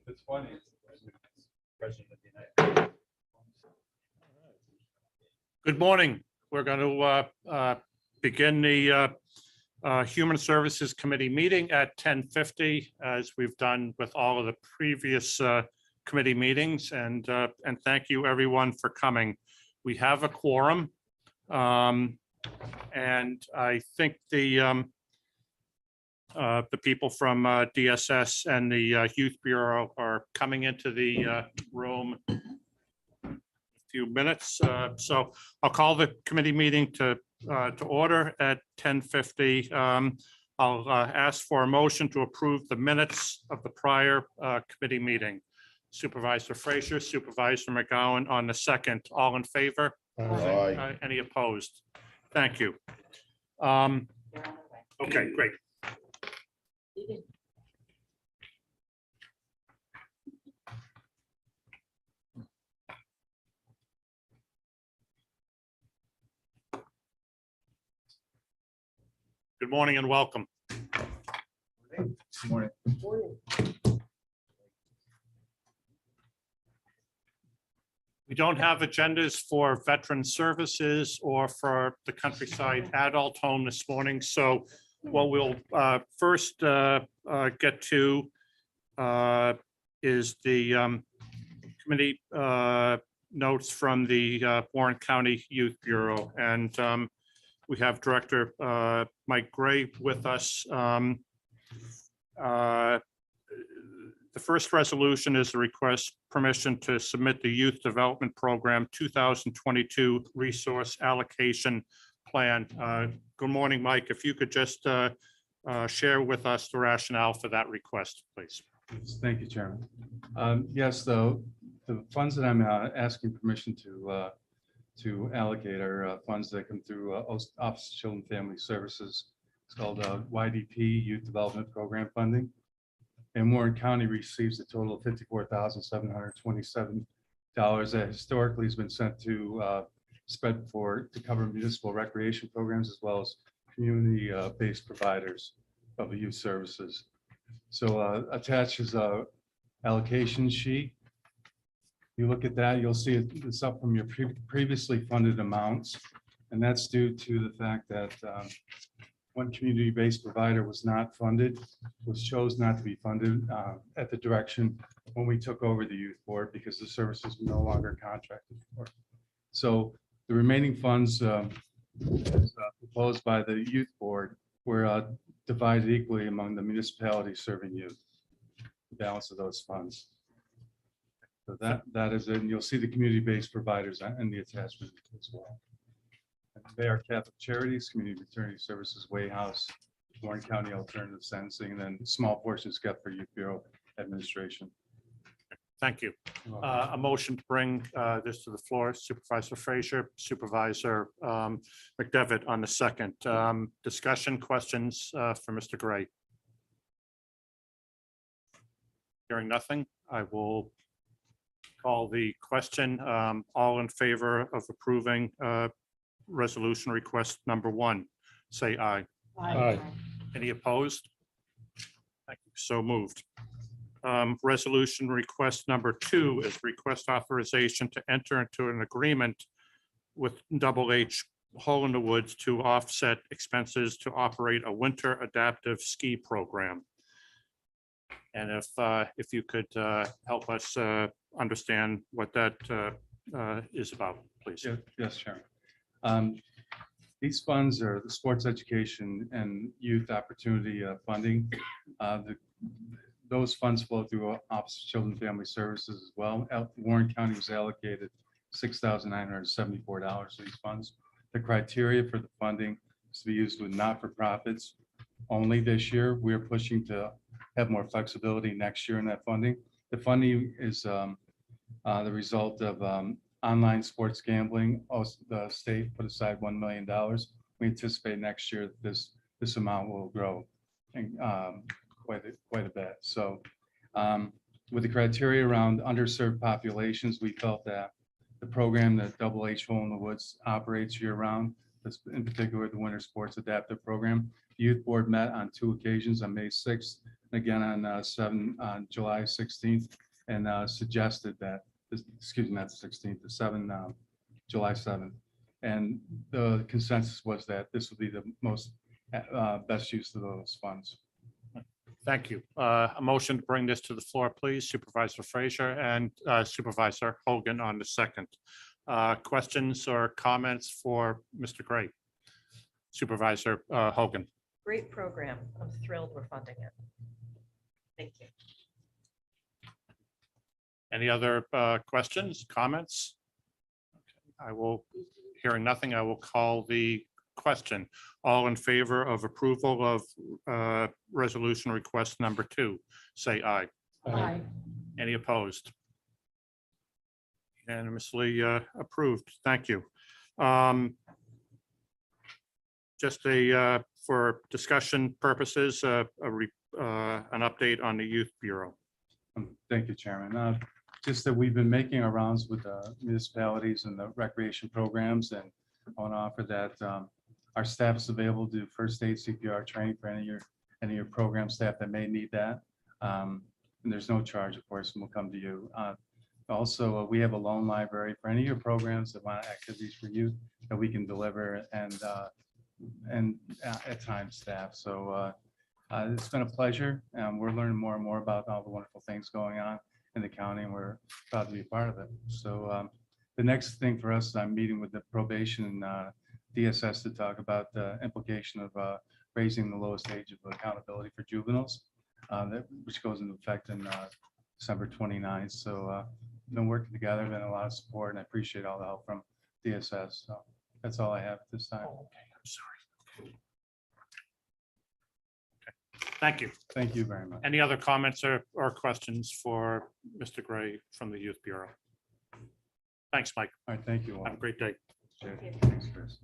It's funny. President of the United States. Good morning. We're going to begin the Human Services Committee meeting at 10:50, as we've done with all of the previous committee meetings. And thank you, everyone, for coming. We have a quorum. And I think the people from DSS and the Youth Bureau are coming into the room in a few minutes. So I'll call the committee meeting to order at 10:50. I'll ask for a motion to approve the minutes of the prior committee meeting. Supervisor Frazier, Supervisor McGowan on the second. All in favor? Aye. Any opposed? Thank you. Okay, great. Good morning and welcome. Good morning. We don't have agendas for veteran services or for the countryside adult home this morning. So what we'll first get to is the committee notes from the Warren County Youth Bureau. And we have Director Mike Gray with us. The first resolution is a request permission to submit the Youth Development Program 2022 Resource Allocation Plan. Good morning, Mike. If you could just share with us the rationale for that request, please. Thank you, Chairman. Yes, the funds that I'm asking permission to allocate are funds that come through Office of Children and Family Services. It's called YDP, Youth Development Program Funding. And Warren County receives a total of $54,727 that historically has been sent to spread to cover municipal recreation programs as well as community-based providers of the youth services. So attached is a allocation sheet. You look at that, you'll see it's up from your previously funded amounts, and that's due to the fact that one community-based provider was not funded, chose not to be funded at the direction when we took over the youth board because the services were no longer contracted for. So the remaining funds as proposed by the youth board were divided equally among the municipalities serving youth, the balance of those funds. So that is it. And you'll see the community-based providers in the attachment as well. They are Catholic Charities, Community Fraternity Services, Way House, Warren County Alternative Sentencing, and then small portions kept for Youth Bureau Administration. Thank you. A motion to bring this to the floor. Supervisor Frazier, Supervisor McDevitt on the second. Discussion, questions for Mr. Gray? Hearing nothing, I will call the question. All in favor of approving resolution request number one, say aye. Aye. Any opposed? Thank you. So moved. Resolution request number two is request authorization to enter into an agreement with Double H Hole in the Woods to offset expenses to operate a winter adaptive ski program. And if you could help us understand what that is about, please. Yes, Chairman. These funds are the sports education and youth opportunity funding. Those funds flow through Office of Children and Family Services as well. Warren County was allocated $6,974 for these funds. The criteria for the funding is to be used with not-for-profits only this year. We're pushing to have more flexibility next year in that funding. The funding is the result of online sports gambling. The state put aside $1 million. We anticipate next year that this amount will grow and quite a bit. So with the criteria around underserved populations, we felt that the program that Double H Hole in the Woods operates year round, in particular the Winter Sports Adaptive Program, the Youth Board met on 2 occasions on May 6th again on July 16th, and suggested that, excuse me, not the 16th, July 7th. And the consensus was that this would be the most best use of those funds. Thank you. A motion to bring this to the floor, please. Supervisor Frazier and Supervisor Hogan on the second. Questions or comments for Mr. Gray? Supervisor Hogan. Great program. I'm thrilled we're funding it. Thank you. Any other questions, comments? I will, hearing nothing, I will call the question. All in favor of approval of resolution request number 2, say aye. Aye. Any opposed? Unanimously approved. Thank you. Just for discussion purposes, an update on the Youth Bureau. Thank you, Chairman. Just that we've been making our rounds with the municipalities and the recreation programs, and I want to offer that our staff is available to do first aid CPR training for any of your program staff that may need that. And there's no charge, of course, and we'll come to you. Also, we have a loan library for any of your programs that want activities for youth that we can deliver and at times staff. So it's been a pleasure. We're learning more and more about all the wonderful things going on in the county, and we're proud to be a part of it. So the next thing for us, I'm meeting with the probation and DSS to talk about the implication of raising the lowest age of accountability for juveniles, which goes into effect in December 29th. So been working together, been a lot of support, and I appreciate all the help from DSS. So that's all I have at this time. Okay, I'm sorry. Okay. Thank you. Thank you very much. Any other comments or questions for Mr. Gray from the Youth Bureau? Thanks, Mike. All right, thank you all. Have a great day. Thanks, Chris.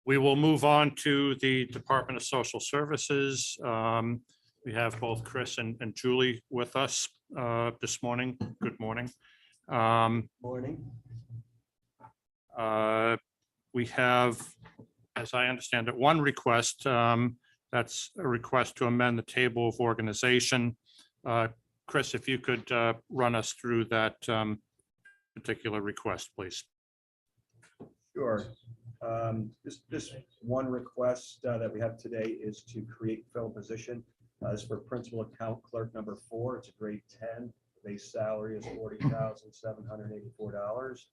We will move on to the Department of Social Services. We have both Chris and Julie with us this morning. Good morning. Morning. We have, as I understand it, one request. That's a request to amend the table of organization. Chris, if you could run us through that particular request, please. Sure. This one request that we have today is to create fill a position. This is for principal account clerk number 4. It's a grade 10. Base salary is $40,784.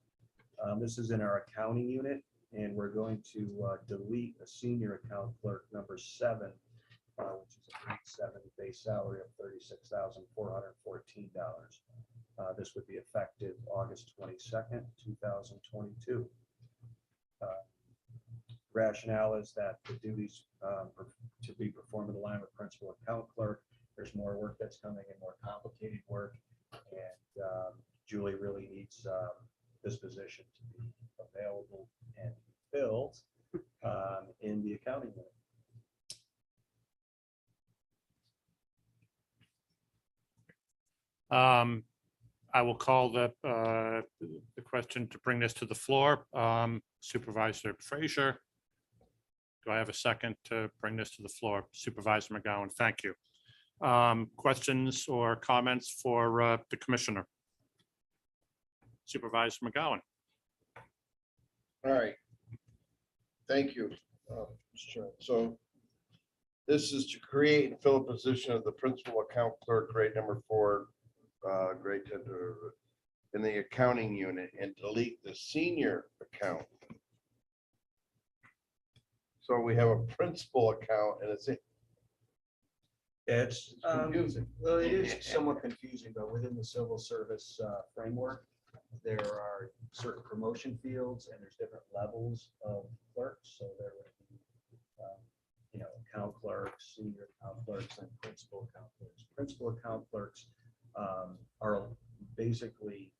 This is in our accounting unit, and we're going to delete a senior account clerk number 7, which is a grade 7 base salary of $36,414. This would be effective August 22nd, 2022. Rationale is that the duties to be performed in line with principal account clerk, there's more work that's coming in, more complicated work, and Julie really needs this position to be available and filled in the accounting unit. I will call the question to bring this to the floor. Supervisor Frazier. Do I have a second to bring this to the floor? Supervisor McGowan, thank you. Questions or comments for the commissioner? Supervisor McGowan. All right. Thank you, Mr. Chairman. So this is to create and fill a position of the principal account clerk, grade number 4, grade 10 in the accounting unit, and delete the senior account. So we have a principal account, and It's confusing. Well, it is somewhat confusing, but within the civil service framework, there are certain promotion fields and there's different levels of clerks. So there would be, account clerks, senior account clerks, and principal account clerks. Principal account clerks are basically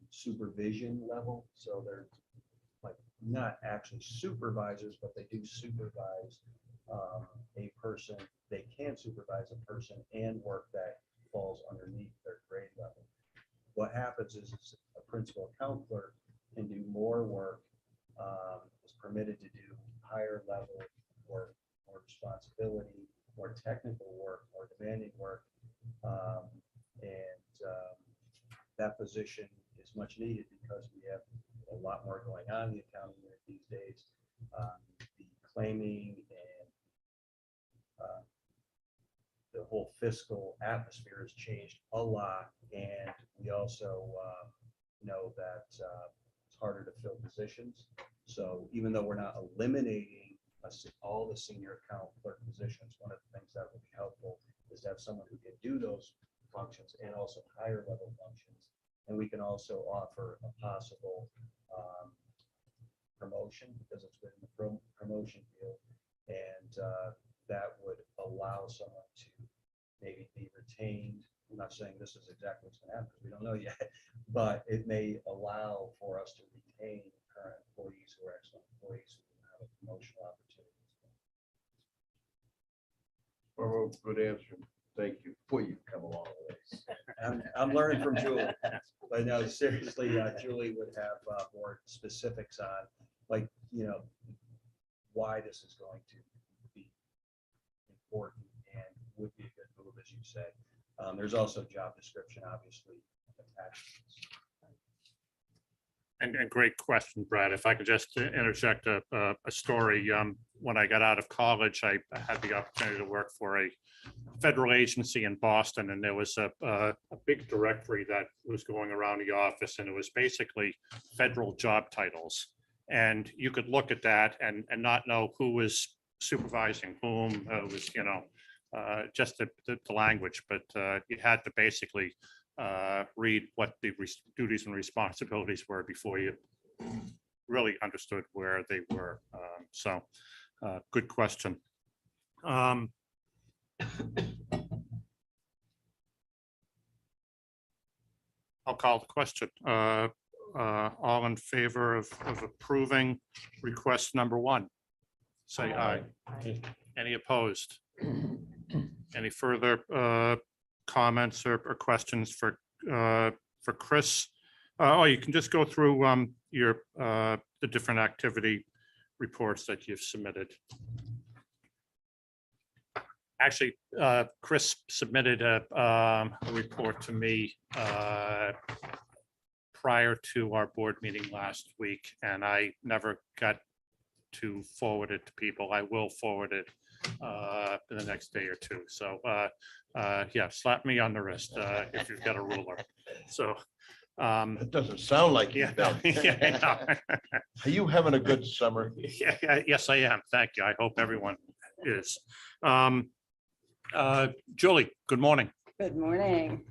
supervision level. So they're like not actually supervisors, but they do supervise a person. They can supervise a person and work that falls underneath their grade level. what happens is a principal account clerk can do more work, is permitted to do higher level work, more responsibility, more technical work, more demanding work. That position is much needed because we have a lot more going on in the accounting unit these days. The claiming and the whole fiscal atmosphere has changed a lot, and we also know that it's harder to fill positions. So even though we're not eliminating all the senior account clerk positions, one of the things that would be helpful is to have someone who can do those functions and also higher level functions. And we can also offer a possible promotion because it's within the promotion field, and that would allow someone to maybe be retained. I'm not saying this is exactly what's going to happen because we don't know yet, but it may allow for us to retain current employees who are excellent employees who have a promotional opportunity. Well, good answer. Thank you. Boy, you've come a long way. I'm learning from Julie, but no, seriously, Julie would have more specifics on, like, why this is going to be important and would be a good move, as you say. There's also job description, obviously, attached. And great question, Brad. If I could just interject a story. When I got out of college, I had the opportunity to work for a federal agency in Boston, and there was a big directory that was going around the office, and it was basically federal job titles. And you could look at that and not know who was supervising whom. It was, just the language, but you had to basically read what the duties and responsibilities were before you really understood where they were. So good question. I'll call the question. All in favor of approving request number 1? Say aye. Any opposed? Any further comments or questions for Chris? Oh, you can just go through the different activity reports that you've submitted. Actually, Chris submitted a report to me prior to our board meeting last week, and I never got to forward it to people. I will forward it in the next day or two. So yeah, slap me on the wrist if you've got a ruler. So It doesn't sound like yeah, you've been. yeah, Are you having a good summer? yeah, yes, I am. Thank you. I hope everyone is. Julie, good morning. Good morning.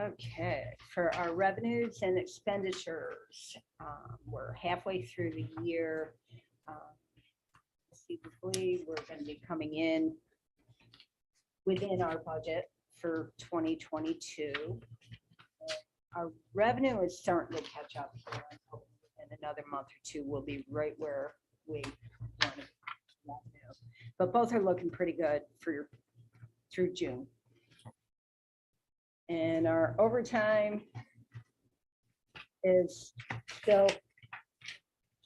Okay, for our revenues and expenditures, we're halfway through the year. Conceivably, we're going to be coming in within our budget for 2022. Our revenue is starting to catch up here. In another month or two, we'll be right where we want to be. But both are looking pretty good for through June. And our overtime is still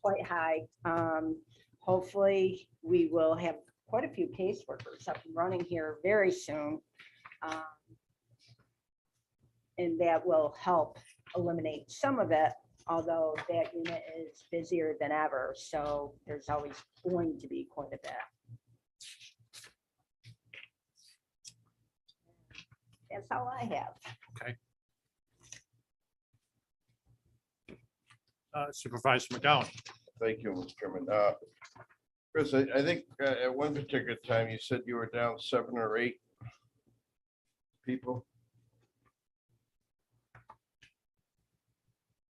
quite high. Hopefully, we will have quite a few caseworkers up and running here very soon. And that will help eliminate some of it, although that unit is busier than ever. So there's always going to be quite a bit. That's all I have. Okay. Supervisor McGowan. Thank you, Mr. Chairman. Chris, I think at one particular time you said you were down 7 or 8 people.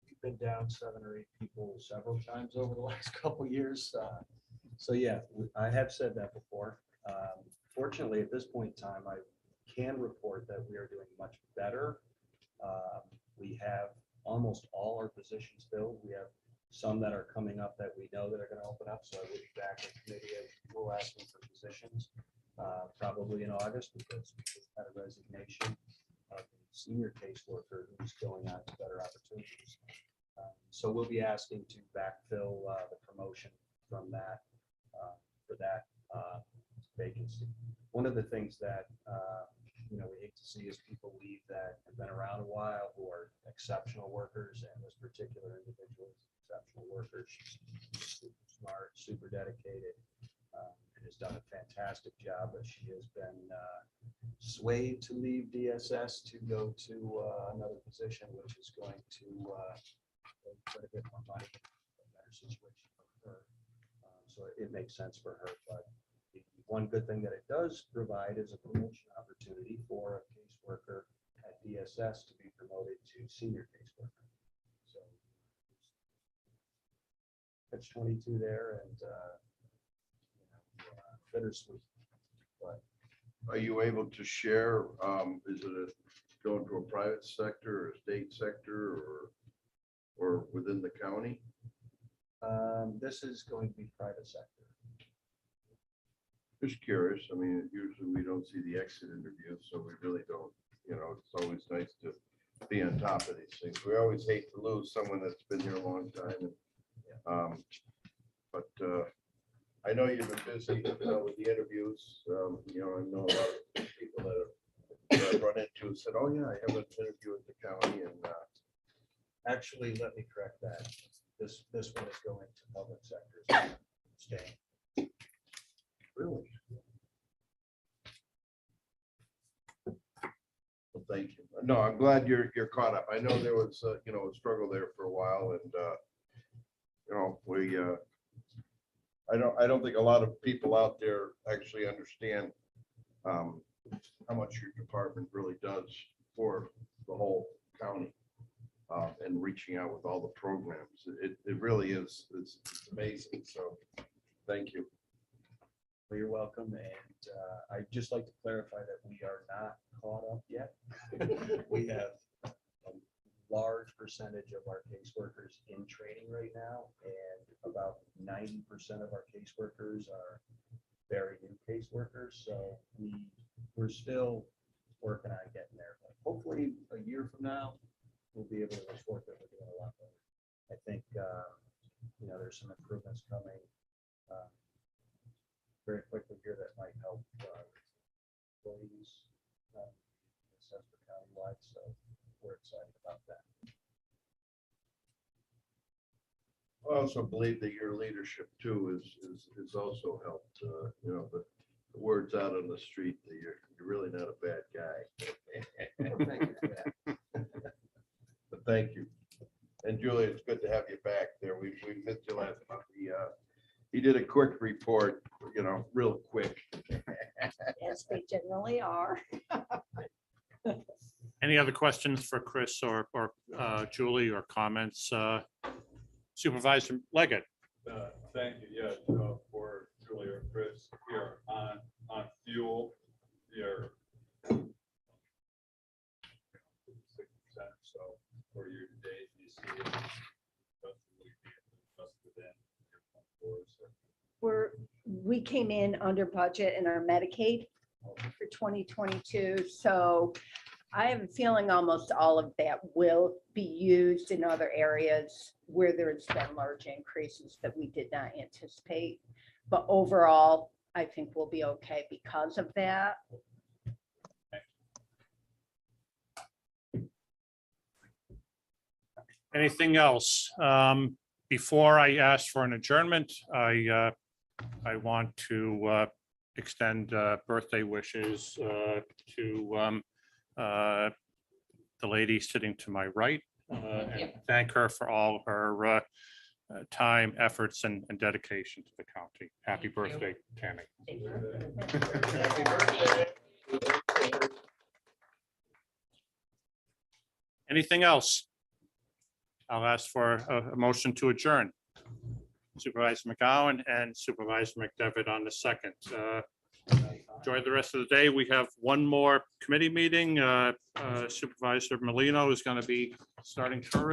We've been down 7 or 8 people several times over the last couple of years. So yeah, I have said that before. Fortunately, at this point in time, I can report that we are doing much better. We have almost all our positions filled. We have some that are coming up that we know that are going to open up. So I will be back in committee as we'll ask them for positions probably in August because we just had a resignation of the senior caseworker who's going on to better opportunities. So we'll be asking to backfill the promotion from that, for that vacancy. One of the things that, we hate to see is people leave that have been around a while who are exceptional workers, and this particular individual is an exceptional worker. She's super smart, super dedicated, and has done a fantastic job, but she has been swayed to leave DSS to go to another position, which is going to quite a bit more money, a better situation for her. So it makes sense for her, but the one good thing that it does provide is a promotion opportunity for a caseworker at DSS to be promoted to senior caseworker. So catch 22 there, and bittersweet. But Are you able to share, is it going to a private sector or state sector or within the county? this is going to be private sector. Just curious. I mean, usually we don't see the exit interviews, so we really don't, it's always nice to be on top of these things. We always hate to lose someone that's been here a long time. But I know you've been busy, with the interviews. I know a lot of people that I've run into said, oh yeah, I have an interview with the county, and Actually, let me correct that. This one is going to public sector. Staying. really. Well, thank you. No, I'm glad you're caught up. I know there was, a struggle there for a while, and I don't think a lot of people out there actually understand how much your department really does for the whole county, and reaching out with all the programs. It really is, it's amazing. So thank you. Well, you're welcome. And I'd just like to clarify that we are not caught up yet. We have a large percentage of our caseworkers in training right now, and about 90% of our caseworkers are very new caseworkers. So we're still working on getting there. But hopefully a year from now, we'll be able to report that we're doing a lot better. I think, there's some improvements coming very quickly here that might help employees assessed for countywide. So we're excited about that. I also believe that your leadership too is also helped, the words out on the street that you're really not a bad guy. Well, thank you for that. But thank you. And Julie, it's good to have you back there. We missed you last month. He did a quick report, real quick. Yes, they generally are. Any other questions for Chris or Julie, or comments? Supervisor Leggett. Thank you. Yeah, for Julie or Chris here on fuel, you're 6%. So for year to date, you see We came in under budget in our Medicaid for 2022, so I have a feeling almost all of that will be used in other areas where there's been large increases that we did not anticipate. But overall, I think we'll be okay because of that. Anything else? Before I ask for an adjournment, I want to extend birthday wishes to the lady sitting to my right, and thank her for all her time, efforts, and dedication to the county. Happy birthday, Tammy. Happy birthday. Anything else? I'll ask for a motion to adjourn. Supervisor McGowan and Supervisor McDevitt on the second. Enjoy the rest of the day. We have one more committee meeting. Supervisor Molino is going to be starting her